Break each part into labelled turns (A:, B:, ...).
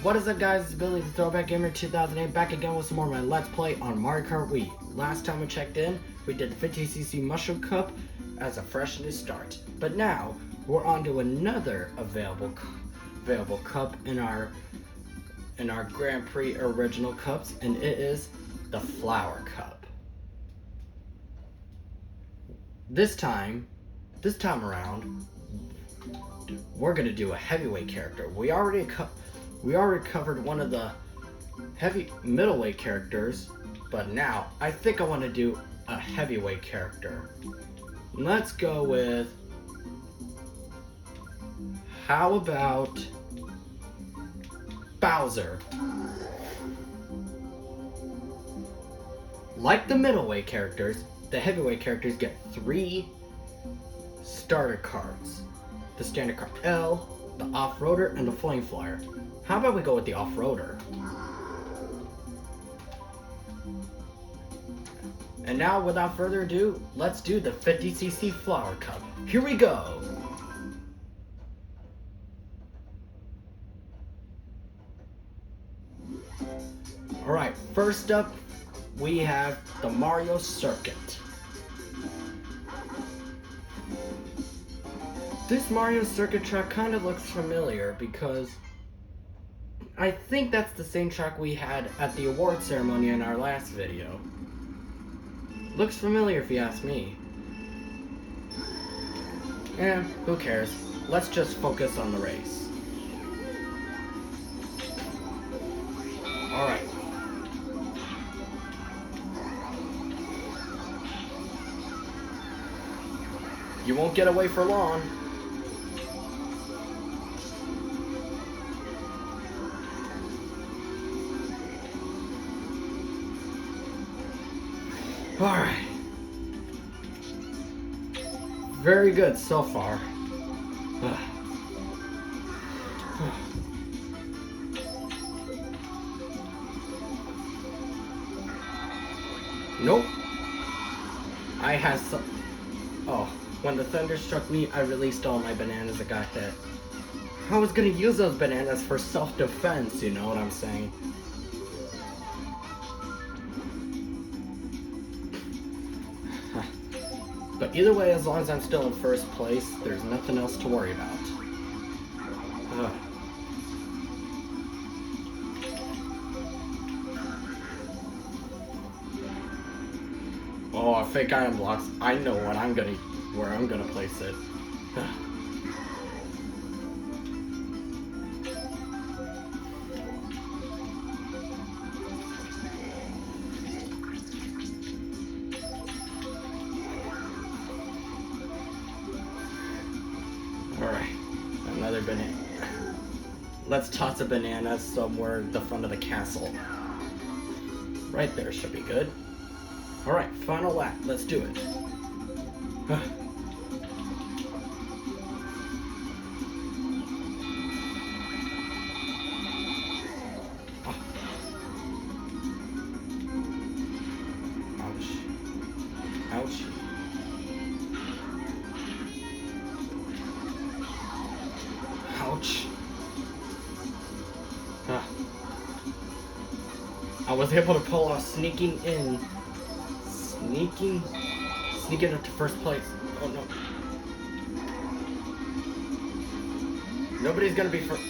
A: What is up, guys? It's Billy the Throwback Gamer 2008 back again with some more of my Let's Play on Mario Kart Wii. Last time we checked in, we did the 50cc Mushroom Cup as a fresh new start. But now, we're on to another available cup in our Grand Prix original cups, and it is the Flower Cup. This time around, we're gonna do a heavyweight character. We already covered one of the middleweight characters, but now I think I want to do a heavyweight character. Let's go with, how about Bowser? Like the middleweight characters, the heavyweight characters get 3 starter cards. The standard card L, the off-roader, and the flame flyer. How about we go with the off-roader? And now, without further ado, let's do the 50cc Flower Cup. Here we go! Alright, first up, we have the Mario Circuit. This Mario Circuit track kind of looks familiar because I think that's the same track we had at the award ceremony in our last video. Looks familiar if you ask me. Who cares? Let's just focus on the race. Alright. You won't get away for long. Alright. Very good so far. Nope. I had some... Oh, when the thunder struck me, I released all my bananas that got hit. I was gonna use those bananas for self-defense, you know what I'm saying? But either way, as long as I'm still in first place, there's nothing else to worry about. Oh, fake iron blocks. I know where I'm gonna place it. Alright, another banana. Let's toss a banana somewhere at the front of the castle. Right there should be good. Alright, final lap. Let's do it. Ouch. Ouch. Ouch. I was able to pull off sneaking up to first place. Oh no. Nobody's gonna be first.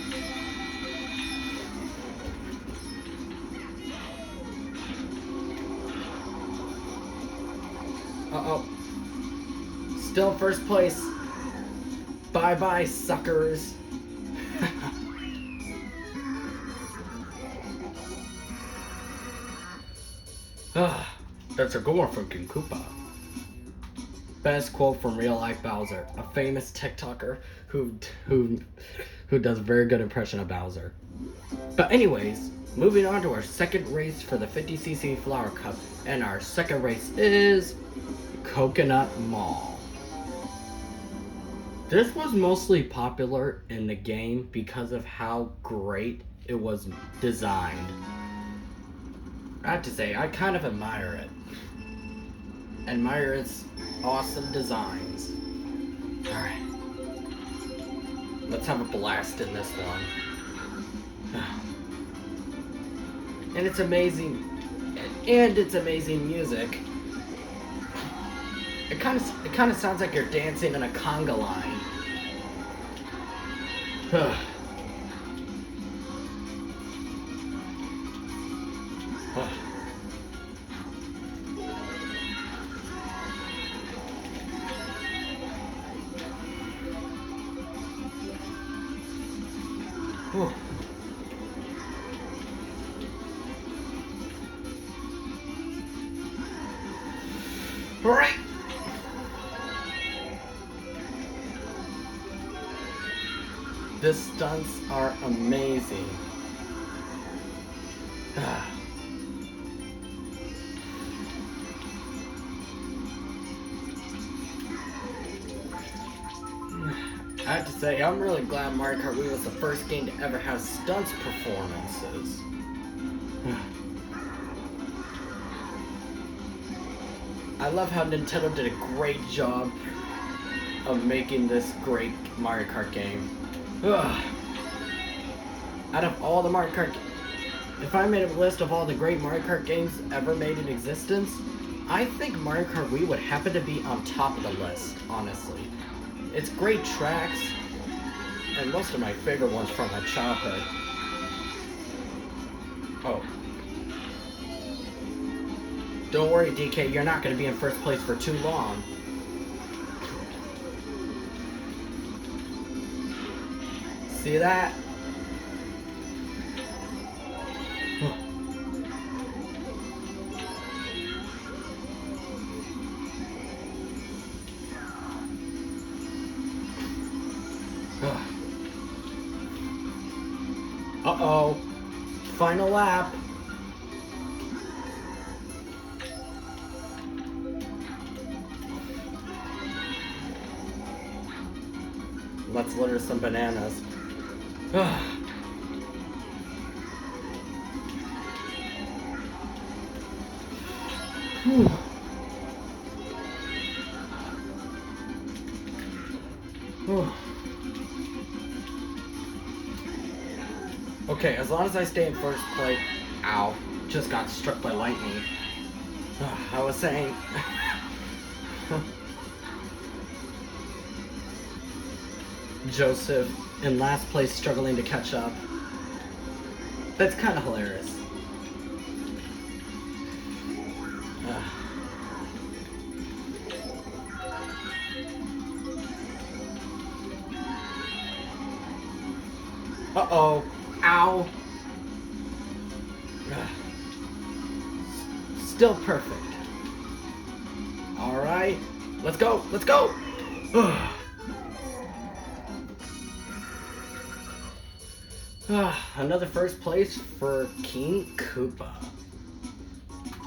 A: Uh-oh. Still first place. Bye-bye, suckers. That's a good one from King Koopa. Best quote from real life Bowser, a famous TikToker who does a very good impression of Bowser. But anyways, moving on to our second race for the 50cc Flower Cup, and our second race is Coconut Mall. This was mostly popular in the game because of how great it was designed. I have to say, I kind of admire it. Admire its awesome designs. Alright. Let's have a blast in this one. and it's amazing, and it's amazing music. It kind of sounds like you're dancing in a conga line. All right. The stunts are amazing. I have to say, I'm really glad Mario Kart Wii was the first game to ever have stunts performances. I love how Nintendo did a great job of making this great Mario Kart game. Out of all the Mario Kart, if I made a list of all the great Mario Kart games ever made in existence, I think Mario Kart Wii would happen to be on top of the list, honestly. It's great tracks, and most of my favorite ones from my childhood. Oh. Don't worry, DK, you're not going to be in first place for too long. See that? Uh-oh. Final lap. Let's litter some bananas. Okay, as long as I stay in first place. Ow, just got struck by lightning. I was saying. Joseph in last place struggling to catch up. That's kind of hilarious. Uh-oh. Ow. Still perfect. Alright. Let's go. Let's go. Another first place for King Koopa.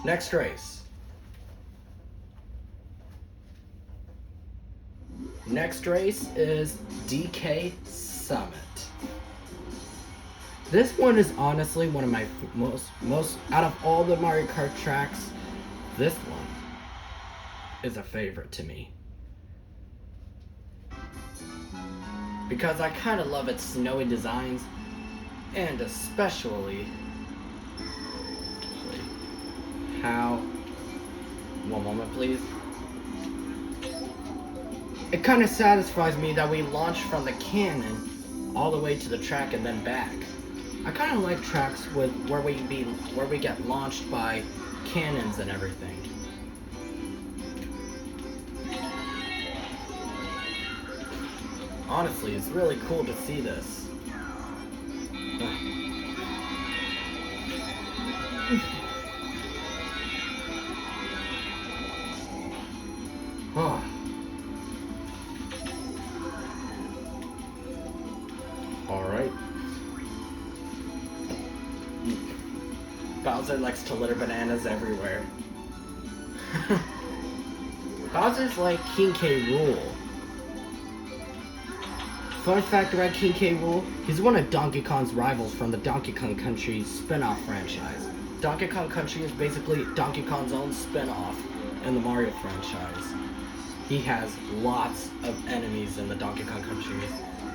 A: Next race. Next race is DK Summit. This one is honestly one of my most out of all the Mario Kart tracks, this one is a favorite to me. Because I kind of love its snowy designs, and especially how, one moment please. It kind of satisfies me that we launched from the cannon all the way to the track and then back. I kind of like tracks with where we get launched by cannons and everything. Honestly, it's really cool to see this. Alright. Bowser likes to litter bananas everywhere. Bowser's like King K. Rool. Fun fact about King K. Rool, he's one of Donkey Kong's rivals from the Donkey Kong Country spin-off franchise. Donkey Kong Country is basically Donkey Kong's own spin-off in the Mario franchise. He has lots of enemies in the Donkey Kong Country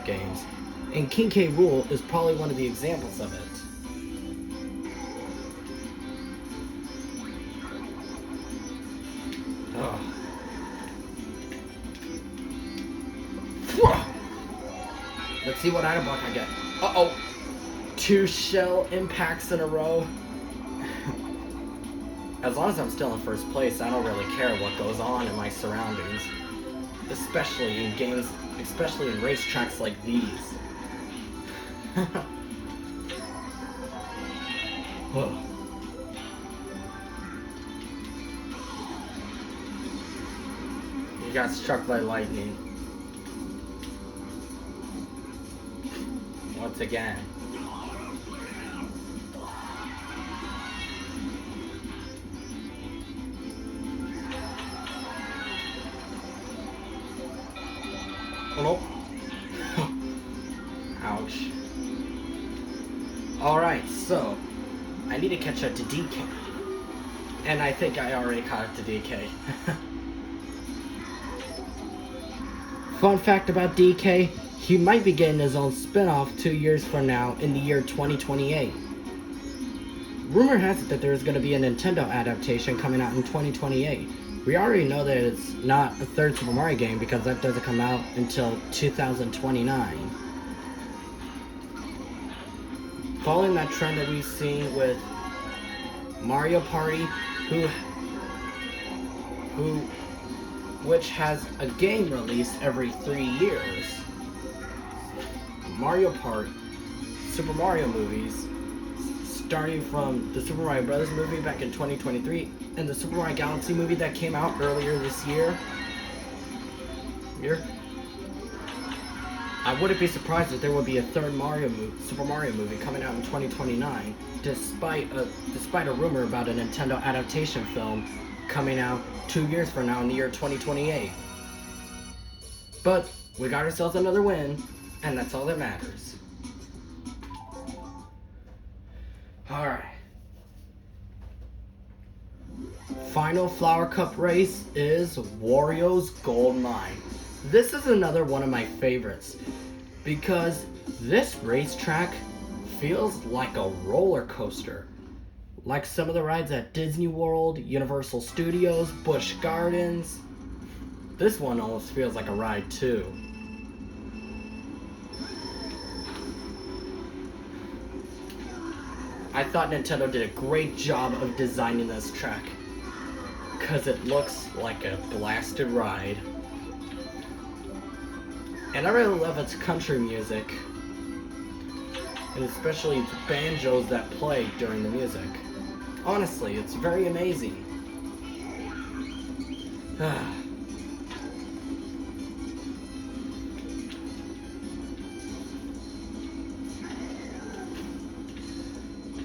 A: games, and King K. Rool is probably one of the examples of it. see what item block I get. Uh-oh. 2 shell impacts in a row. As long as I'm still in first place, I don't really care what goes on in my surroundings. Especially in games, especially in racetracks like these. Oh. You got struck by lightning. Once again. Oh no. Ouch. Alright, so I need to catch up to DK. And I think I already caught up to DK. Fun fact about DK, he might be getting his own spin-off 2 years from now in the year 2028. Rumor has it that there is going to be a Nintendo adaptation coming out in 2028. We already know that it's not a third Super Mario game because that doesn't come out until 2029. Following that trend that we've seen with Mario Party, which has a game released every 3 years. Mario Party, Super Mario movies, starting from the Super Mario Brothers movie back in 2023 and the Super Mario Galaxy movie that came out earlier this year. I wouldn't be surprised if there would be a third Super Mario movie coming out in 2029, despite a rumor about a Nintendo adaptation film coming out 2 years from now in the year 2028. But we got ourselves another win, and that's all that matters. Alright. Final Flower Cup race is Wario's Gold Mine. This is another one of my favorites because this racetrack feels like a roller coaster. Like some of the rides at Disney World, Universal Studios, Busch Gardens. This one almost feels like a ride too. I thought Nintendo did a great job of designing this track because it looks like a blasted ride. And I really love its country music, and especially its banjos that play during the music. Honestly, it's very amazing.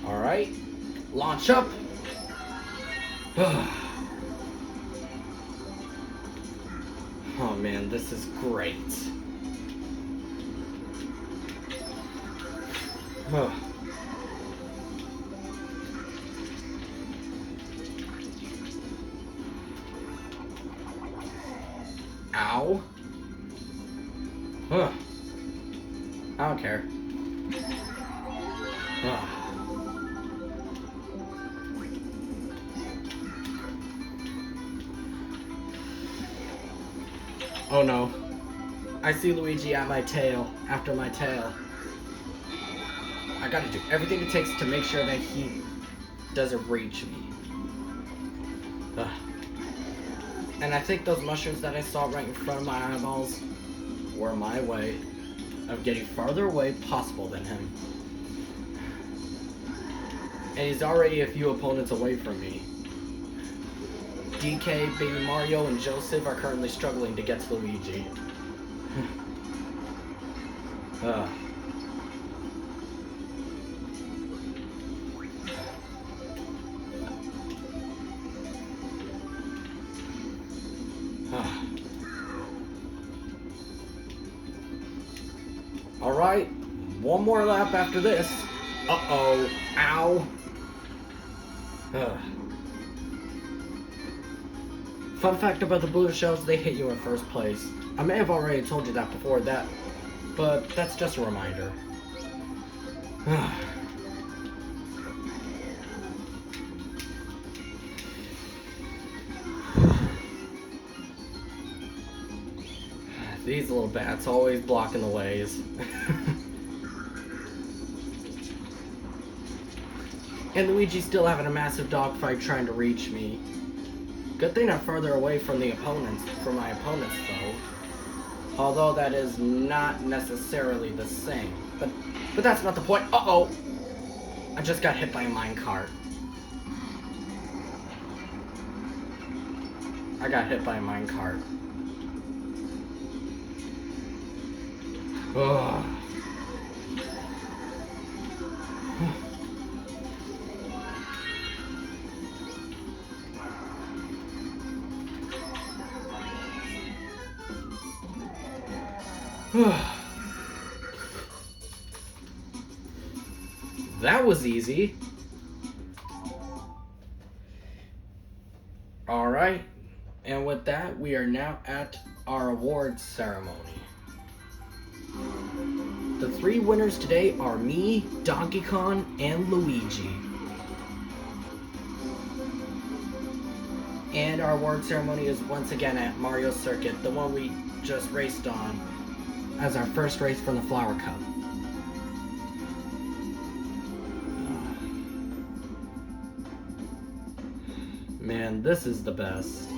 A: Alright, launch up. Oh man, this is great. Ow. I don't care. Oh no. I see Luigi at my tail, after my tail. I gotta do everything it takes to make sure that he doesn't reach me. And I think those mushrooms that I saw right in front of my eyeballs were my way of getting farther away possible than him. And he's already a few opponents away from me. DK, Baby Mario, and Joseph are currently struggling to get to Luigi. Alright, one more lap after this. Uh-oh, ow. Fun fact about the blue shells, they hit you in first place. I may have already told you that before that, but that's just a reminder. He's a little bad, so always blocking the ways. And Luigi's still having a massive dogfight trying to reach me. Good thing I'm further away from my opponents though. Although that is not necessarily the same. But that's not the point. Uh-oh! I just got hit by a minecart. I got hit by a minecart. Ugh. That was easy. Alright, and with that, we are now at our awards ceremony. The 3 winners today are me, Donkey Kong, and Luigi. And our award ceremony is once again at Mario Circuit, the one we just raced on as our first race from the Flower Cup. Man, this is the best.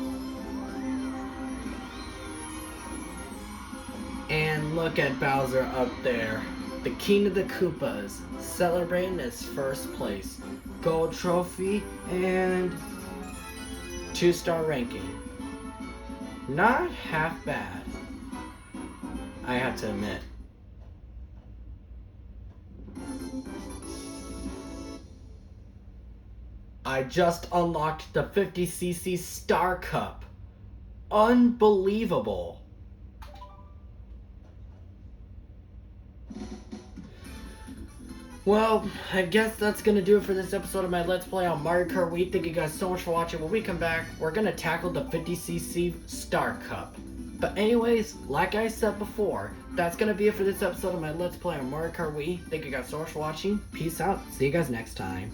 A: And look at Bowser up there, the king of the Koopas, celebrating his first place, gold trophy, and 2-star ranking. Not half bad, I have to admit. I just unlocked the 50cc Star Cup. Unbelievable. Well, I guess that's gonna do it for this episode of my Let's Play on Mario Kart Wii. Thank you guys so much for watching. When we come back, we're gonna tackle the 50cc Star Cup. But anyways, like I said before, that's gonna be it for this episode of my Let's Play on Mario Kart Wii. Thank you guys so much for watching. Peace out. See you guys next time.